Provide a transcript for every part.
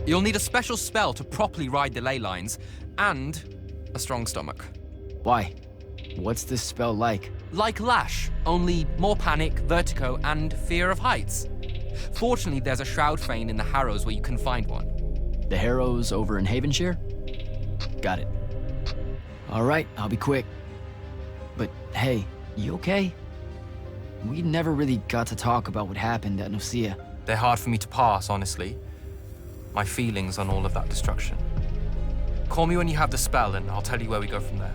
You'll need a special spell to properly ride the ley lines, and a strong stomach. Why? What's this spell like? Like Lash, only more panic, vertigo, and fear of heights. Fortunately, there's a Shroud Fane in the Harrows where you can find one. The Harrows over in Havenshire? Got it. All right, I'll be quick. But hey, you okay? We never really got to talk about what happened at Nicaea. They're hard for me to pass, honestly. My feelings on all of that destruction. Call me when you have the spell and I'll tell you where we go from there.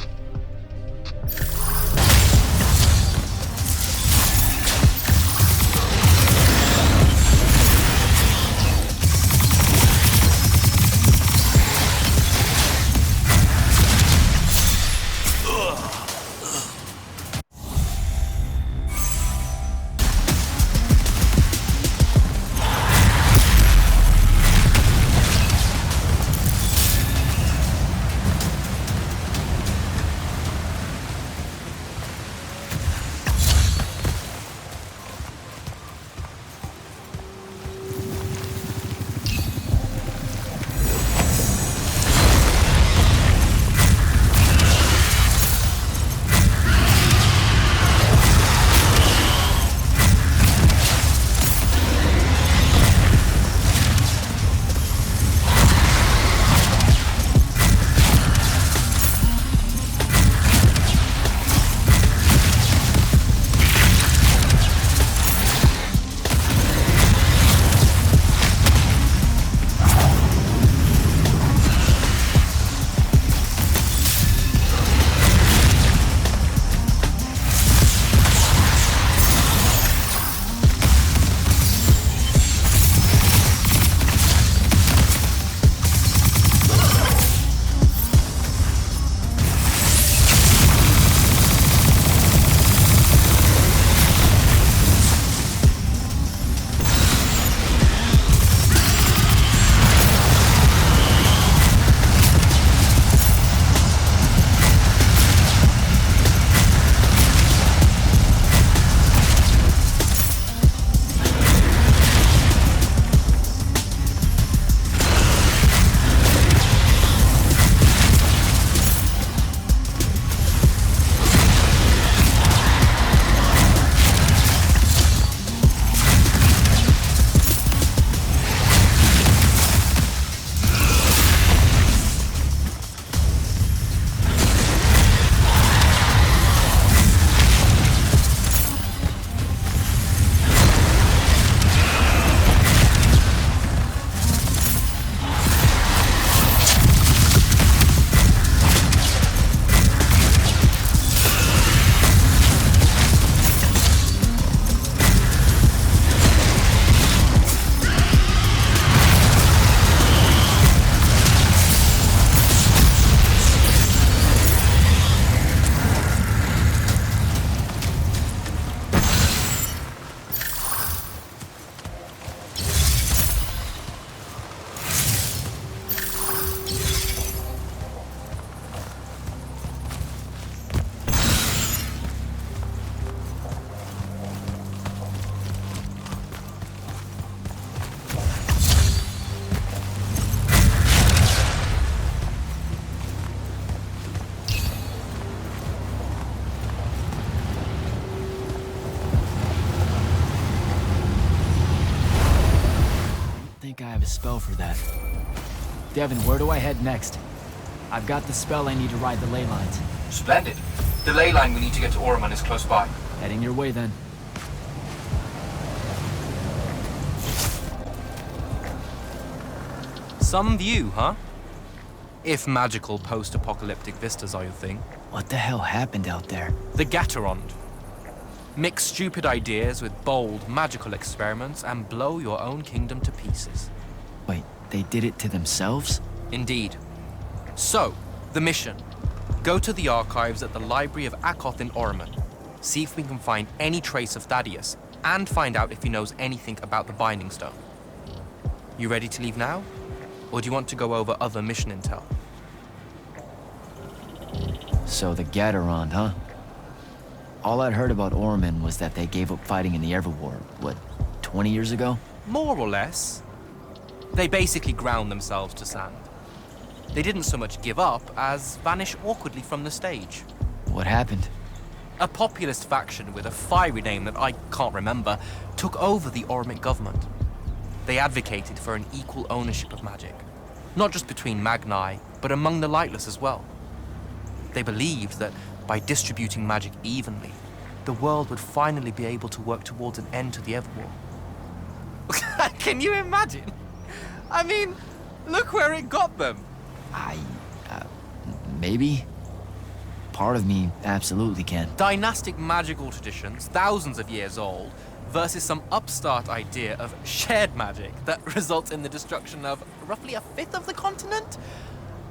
A spell for that. Devin, where do I head next? I've got the spell I need to ride the ley lines. Splendid. The ley line we need to get to Oromon is close by. Heading your way then. Some view, huh? If magical post-apocalyptic vistas are your thing. What the hell happened out there? The Gatterond. Mix stupid ideas with bold, magical experiments and blow your own kingdom to pieces. Wait, they did it to themselves? Indeed. So, the mission. Go to the archives at the Library of Akoth in Oromon. See if we can find any trace of Thaddeus, and find out if he knows anything about the Binding Stone. You ready to leave now? Or do you want to go over other mission intel? So the Gatterond, huh? All I'd heard about Oromon was that they gave up fighting in the Everwar, what, 20 years ago? More or less. They basically ground themselves to sand. They didn't so much give up as vanish awkwardly from the stage. What happened? A populist faction with a fiery name that I can't remember took over the Ormic government. They advocated for an equal ownership of magic, not just between Magni, but among the lightless as well. They believed that by distributing magic evenly, the world would finally be able to work towards an end to the Everwar. Can you imagine? I mean, look where it got them. Maybe? Part of me absolutely can. Dynastic magical traditions, thousands of years old, versus some upstart idea of shared magic that results in the destruction of roughly a fifth of the continent?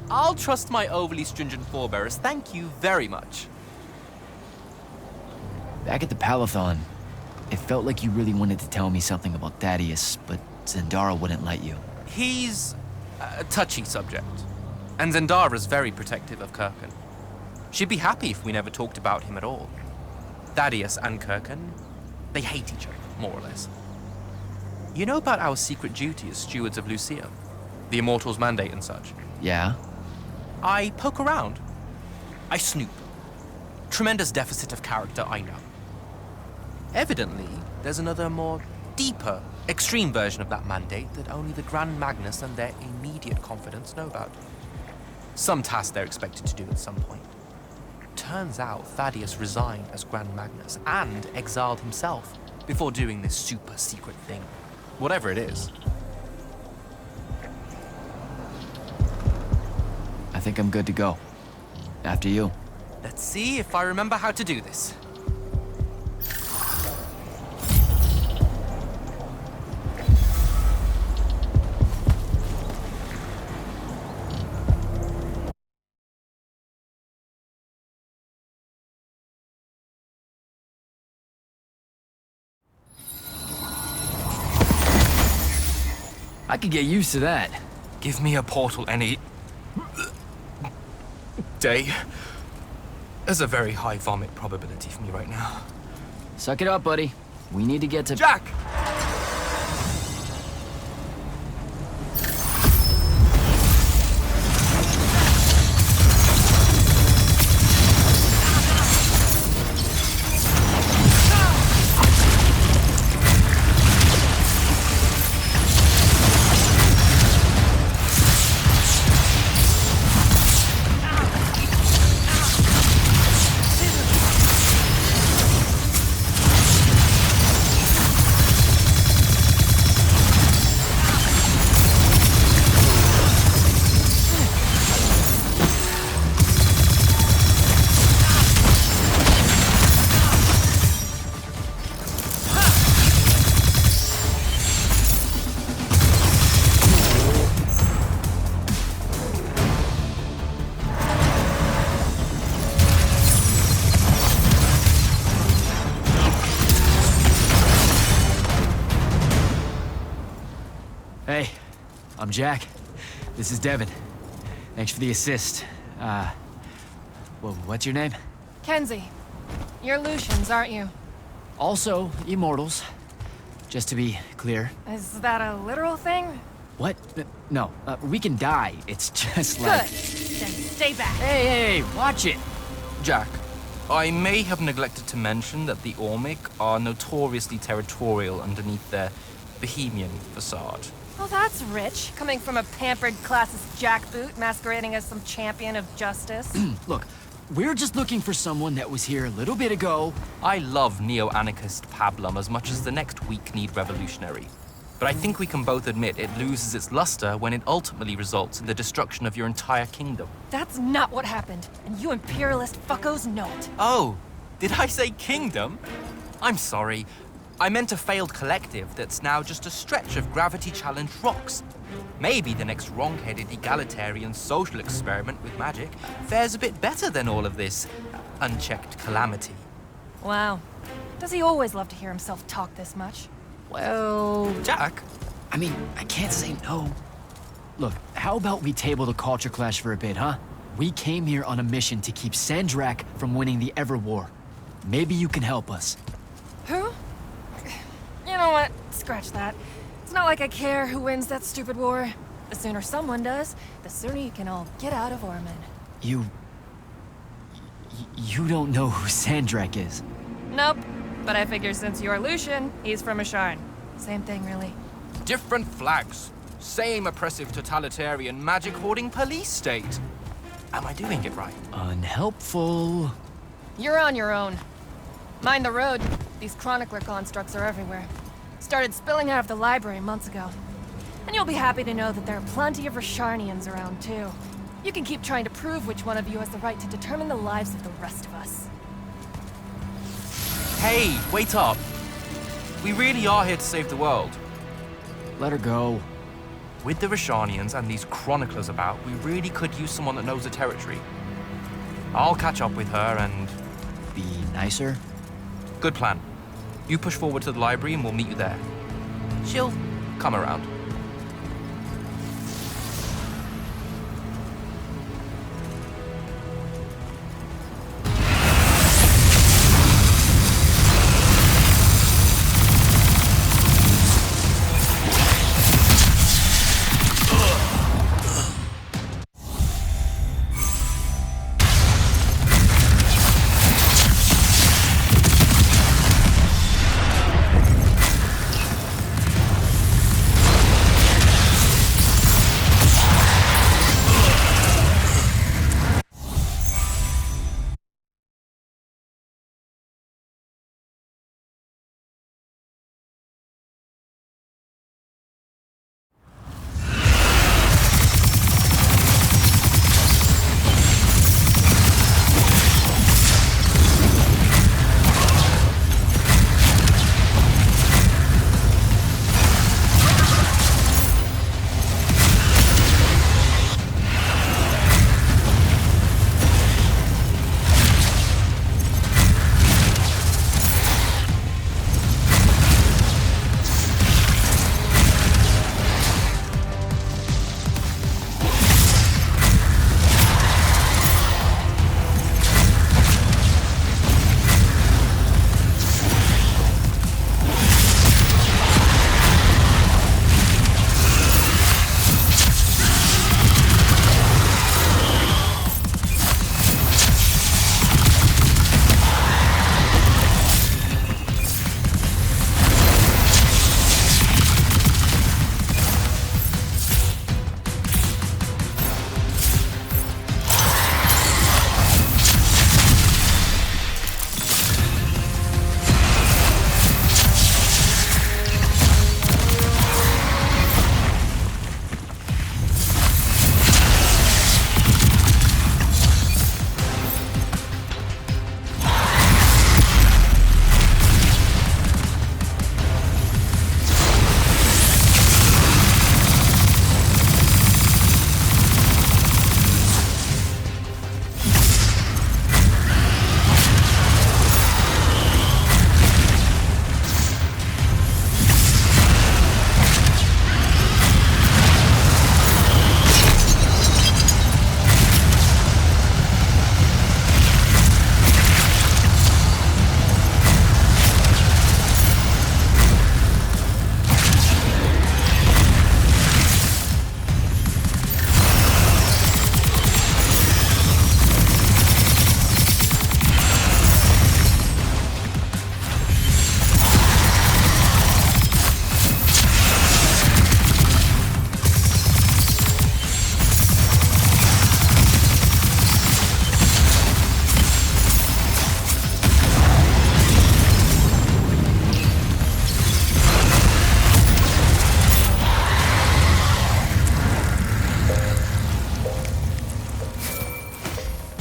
I'll trust my overly stringent forebears, thank you very much. Back at the Palathon, it felt like you really wanted to tell me something about Thaddeus, but Zendara wouldn't let you. He's a touchy subject, and Zendara's very protective of Kirkan. She'd be happy if we never talked about him at all. Thaddeus and Kirkan, they hate each other, more or less. You know about our secret duty as stewards of Lucia? The Immortals' mandate and such? Yeah? I poke around. I snoop. Tremendous deficit of character, I know. Evidently, there's another more deeper, extreme version of that mandate that only the Grand Magnus and their immediate confidants know about. Some task they're expected to do at some point. Turns out Thaddeus resigned as Grand Magnus and exiled himself before doing this super secret thing. Whatever it is. I think I'm good to go. After you. Let's see if I remember how to do this. I could get used to that. Give me a portal any day. There's a very high vomit probability for me right now. Suck it up, buddy. We need to get to... Jack! Hey, I'm Jack. This is Devin. Thanks for the assist. Well, what's your name? Kenzie. You're Lucians, aren't you? Also, Immortals. Just to be clear. Is that a literal thing? What? No, we can die. It's just Good. like... Then stay back. Hey, watch it! Jack, I may have neglected to mention that the Ormic are notoriously territorial underneath their Bohemian facade. Oh, that's rich. Coming from a pampered classist jackboot masquerading as some champion of justice. Look, we're just looking for someone that was here a little bit ago. I love neo-anarchist pablum as much as the next weak-kneed revolutionary. But I think we can both admit it loses its luster when it ultimately results in the destruction of your entire kingdom. That's not what happened, and you imperialist fuckos know it. Oh, did I say kingdom? I'm sorry. I meant a failed collective that's now just a stretch of gravity-challenged rocks. Maybe the next wrong-headed egalitarian social experiment with magic fares a bit better than all of this unchecked calamity. Wow. Does he always love to hear himself talk this much? Well... Jack? I mean, I can't say no. Look, how about we table the culture clash for a bit, huh? We came here on a mission to keep Sandrak from winning the Everwar. Maybe you can help us. Who? You know what? Scratch that. It's not like I care who wins that stupid war. The sooner someone does, the sooner you can all get out of Orman. You don't know who Sandrek is. Nope. But I figure since you're Lucian, he's from Asharn. Same thing, really. Different flags. Same oppressive totalitarian magic-hoarding police state. Am I doing it right? Unhelpful. You're on your own. Mind the road. These chronicler constructs are everywhere. Started spilling out of the library months ago. And you'll be happy to know that there are plenty of Rasharnians around, too. You can keep trying to prove which one of you has the right to determine the lives of the rest of us. Hey, wait up. We really are here to save the world. Let her go. With the Rashanians and these chroniclers about, we really could use someone that knows the territory. I'll catch up with her and... Be nicer? Good plan. You push forward to the library and we'll meet you there. She'll come around.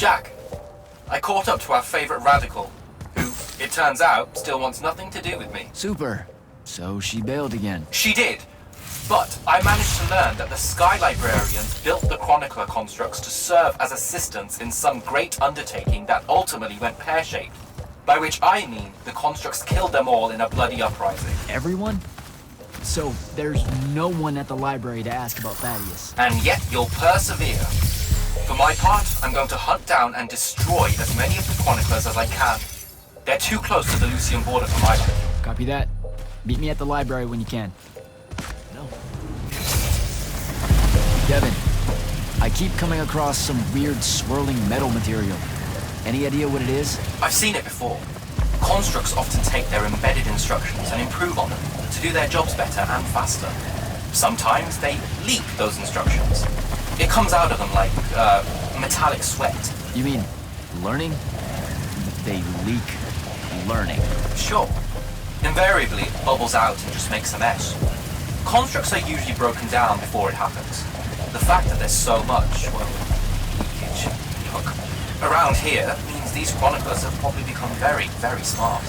Jack, I caught up to our favorite radical, who, it turns out, still wants nothing to do with me. Super. So she bailed again. She did. But I managed to learn that the Sky Librarians built the Chronicler constructs to serve as assistants in some great undertaking that ultimately went pear-shaped. By which I mean the constructs killed them all in a bloody uprising. Everyone? So there's no one at the library to ask about Thaddeus. And yet you'll persevere. For my part, I'm going to hunt down and destroy as many of the Chroniclers as I can. They're too close to the Lucian border for my liking. Copy that. Meet me at the library when you can. hell? Devin, I keep coming across some weird swirling metal material. Any idea what it is? I've seen it before. Constructs often take their embedded instructions and improve on them to do their jobs better and faster. Sometimes they leak those instructions. It comes out of them like metallic sweat. You mean learning? They leak learning. Sure. Invariably, it bubbles out and just makes a mess. Constructs are usually broken down before it happens. The fact that there's so much, well, leakage, look, around here means these chroniclers have probably become very, very smart.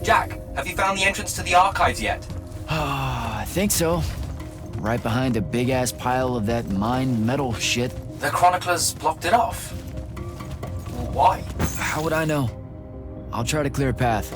Jack, have you found the entrance to the archives yet? I think so. Right behind a big-ass pile of that mined metal shit. The chroniclers blocked it off. Why? How would I know? I'll try to clear a path.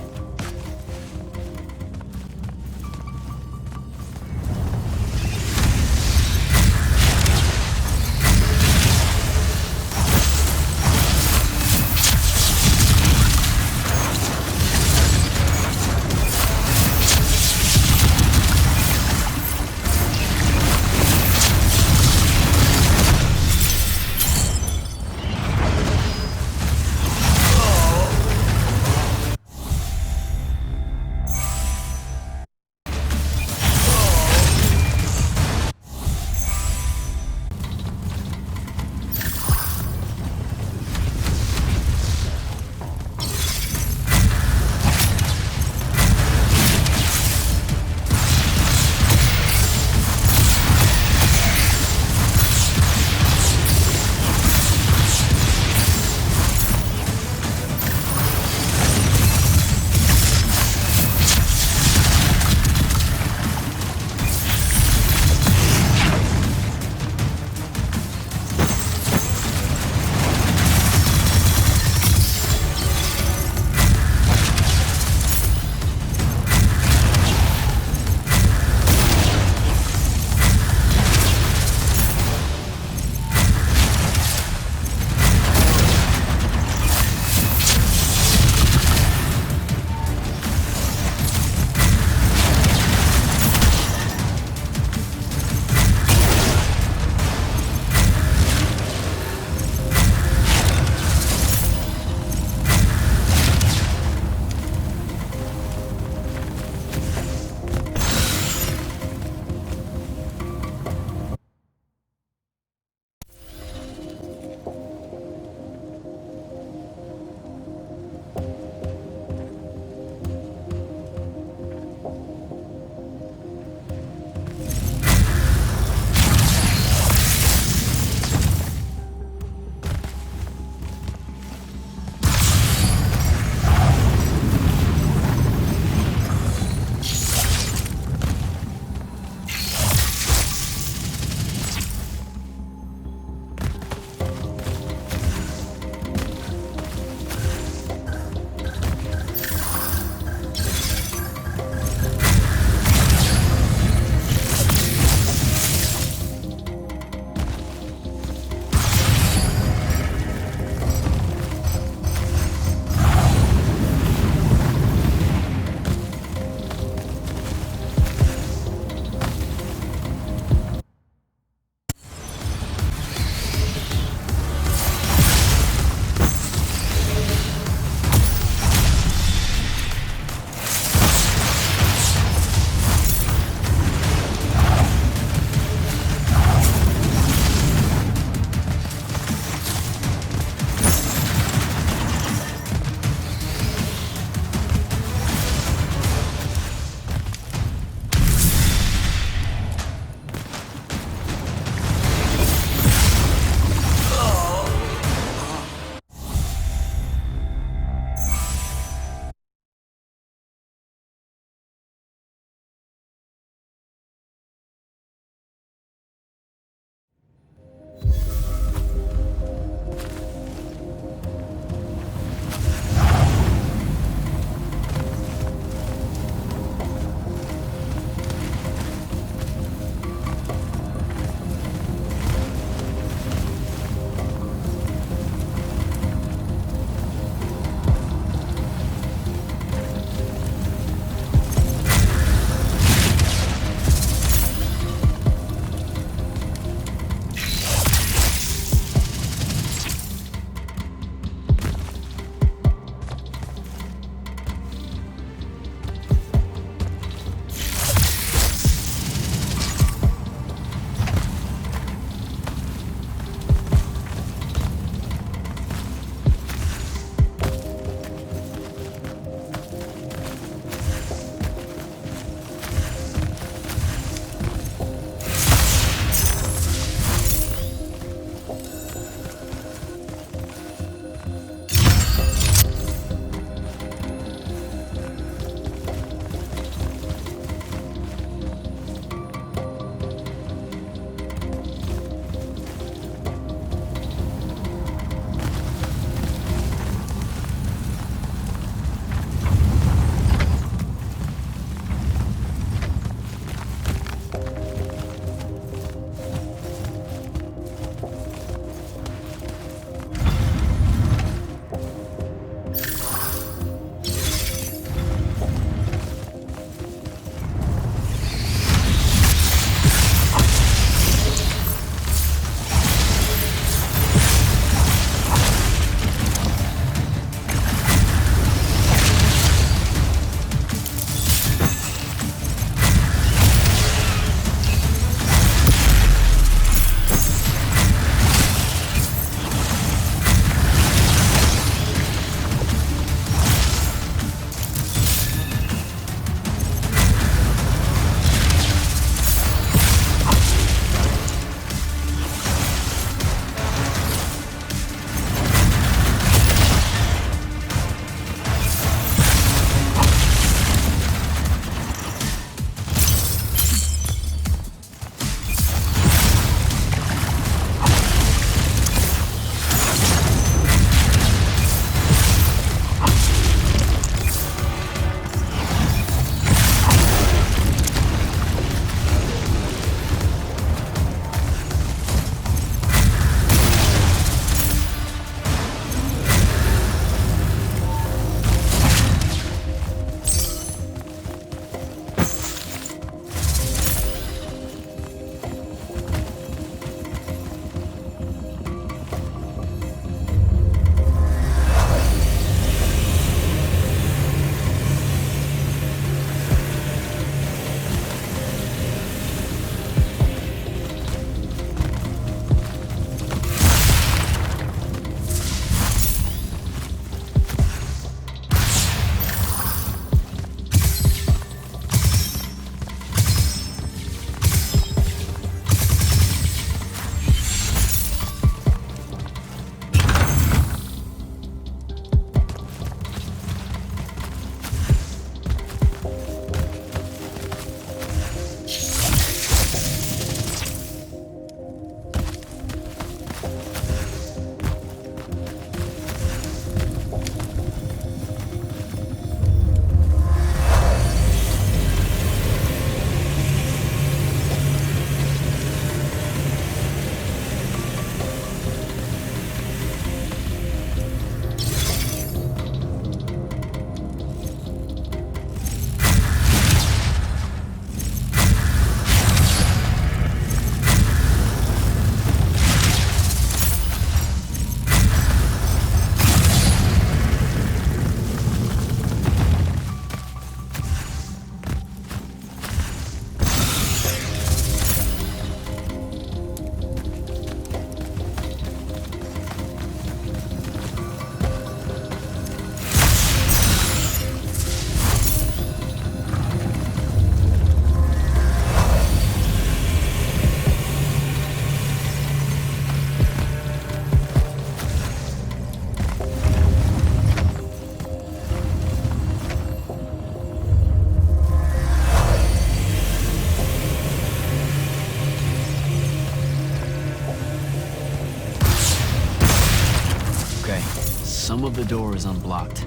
some of the door is unblocked.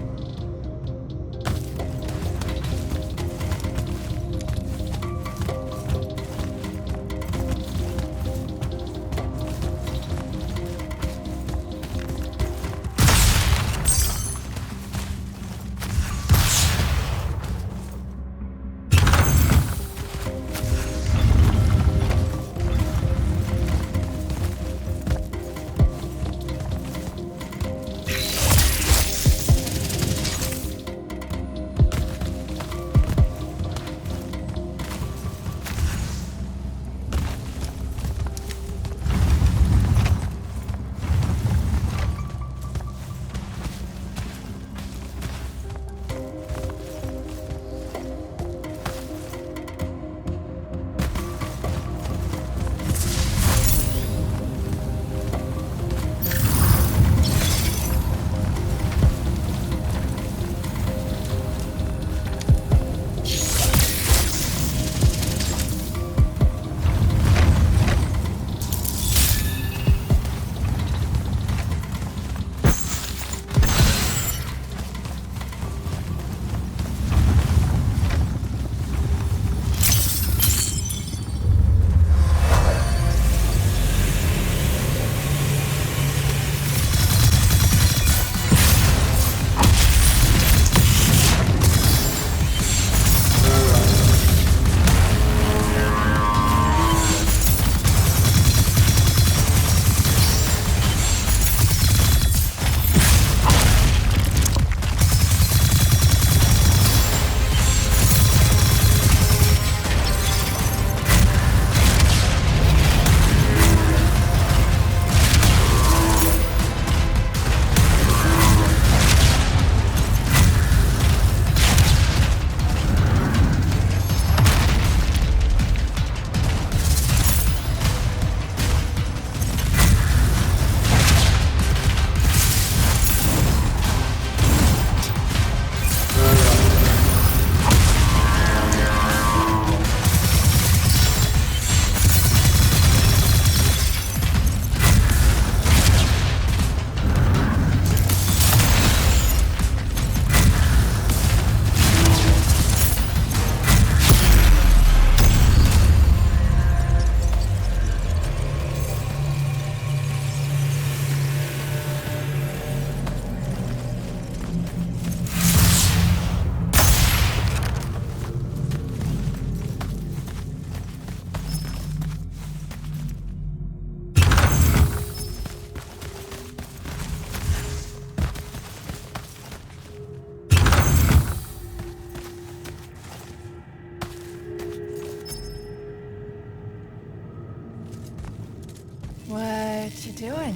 What you doing?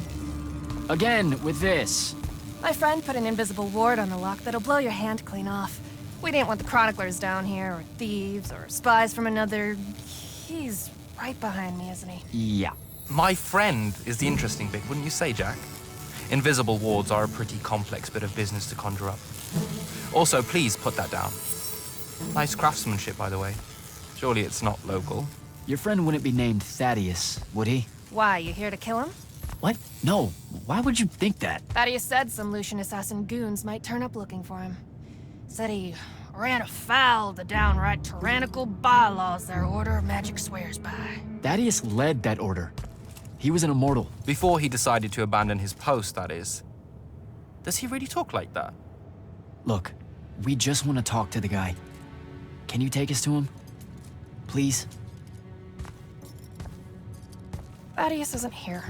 Again, with this. My friend put an invisible ward on the lock that'll blow your hand clean off. We didn't want the chroniclers down here, or thieves, or spies from another... He's right behind me, isn't he? Yeah. My friend is the interesting bit, wouldn't you say, Jack? Invisible wards are a pretty complex bit of business to conjure up. Also, please put that down. Nice craftsmanship, by the way. Surely it's not local. Your friend wouldn't be named Thaddeus, would he? Why, you here to kill him? What? No. Why would you think that? Thaddeus said some Lucian assassin goons might turn up looking for him. Said he ran afoul of the downright tyrannical bylaws their order of magic swears by. Thaddeus led that order. He was an immortal. Before he decided to abandon his post, that is. Does he really talk like that? Look, we just want to talk to the guy. Can you take us to him? Please? Thaddeus isn't here.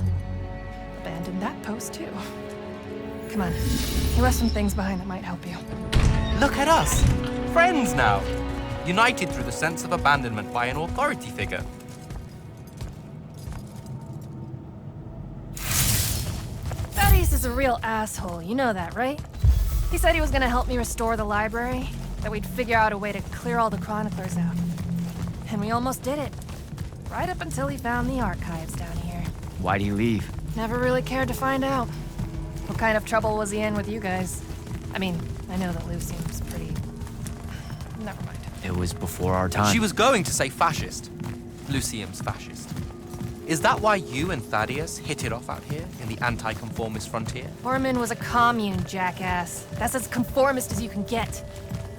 Abandoned that post, too. Come on. He left some things behind that might help you. Look at us! Friends now! United through the sense of abandonment by an authority figure. Thaddeus is a real asshole, you know that, right? He said he was gonna help me restore the library, that we'd figure out a way to clear all the chroniclers out. And we almost did it. Right up until he found the archives down here. Why'd he leave? Never really cared to find out. What kind of trouble was he in with you guys? I mean, I know that Lucy was pretty... Never mind. It was before our time. She was going to say fascist. Lucium's fascist. Is that why you and Thaddeus hit it off out here in the anti-conformist frontier? Orman was a commune, jackass. That's as conformist as you can get.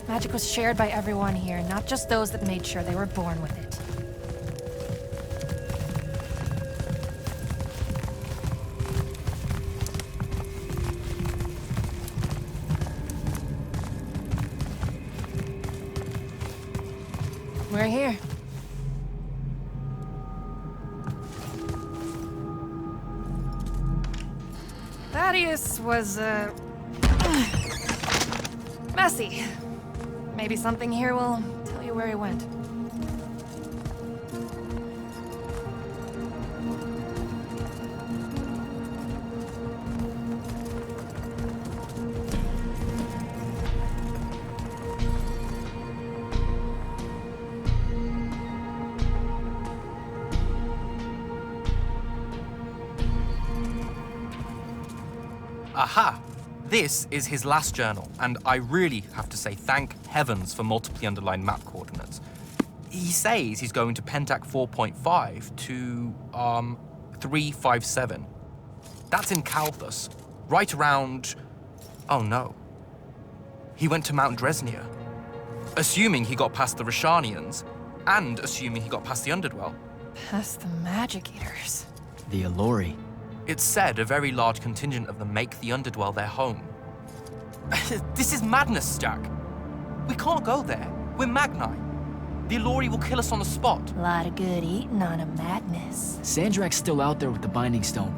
Magic was shared by everyone here, not just those that made sure they were born with it. We're here. Thaddeus was, messy. Maybe something here will tell you where he went. Aha! This is his last journal, and I really have to say thank heavens for multiply underlined map coordinates. He says he's going to Pentac 4.5 to, 357. That's in Calthus, right around... oh no. He went to Mount Dresnia. Assuming he got past the Rashanians, and assuming he got past the Underdwell. Past the Magic Eaters. The Allori. It's said a very large contingent of them make the Underdwell their home. This is madness, Jack. We can't go there. We're Magni. The Allori will kill us on the spot. A lot of good eating on a madness. Sandrak's still out there with the Binding Stone,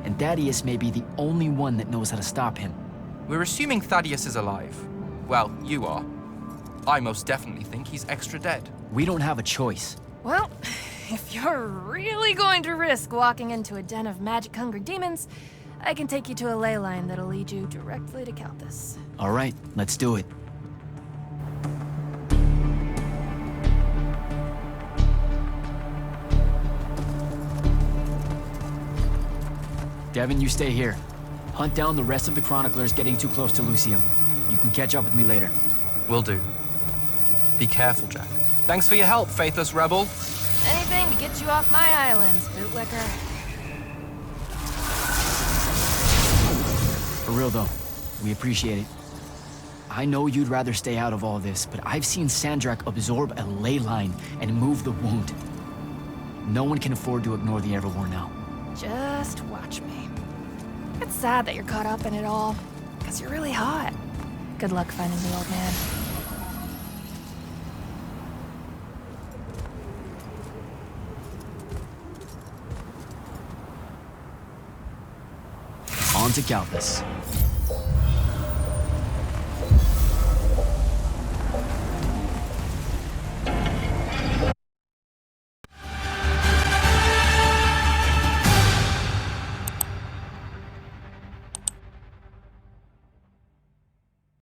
and Thaddeus may be the only one that knows how to stop him. We're assuming Thaddeus is alive. Well, you are. I most definitely think he's extra dead. We don't have a choice. Well, if you're really going to risk walking into a den of magic-hungry demons, I can take you to a ley line that'll lead you directly to Calthus. All right, let's do it. Devin, you stay here. Hunt down the rest of the Chroniclers getting too close to Lucium. You can catch up with me later. Will do. Be careful, Jack. Thanks for your help, faithless rebel. Anything to get you off my islands, bootlicker. For real though, we appreciate it. I know you'd rather stay out of all this, but I've seen Sandrak absorb a ley line and move the wound. No one can afford to ignore the Everwar now. Just watch me. It's sad that you're caught up in it all, because you're really hot. Good luck finding the old man. On to Calthus.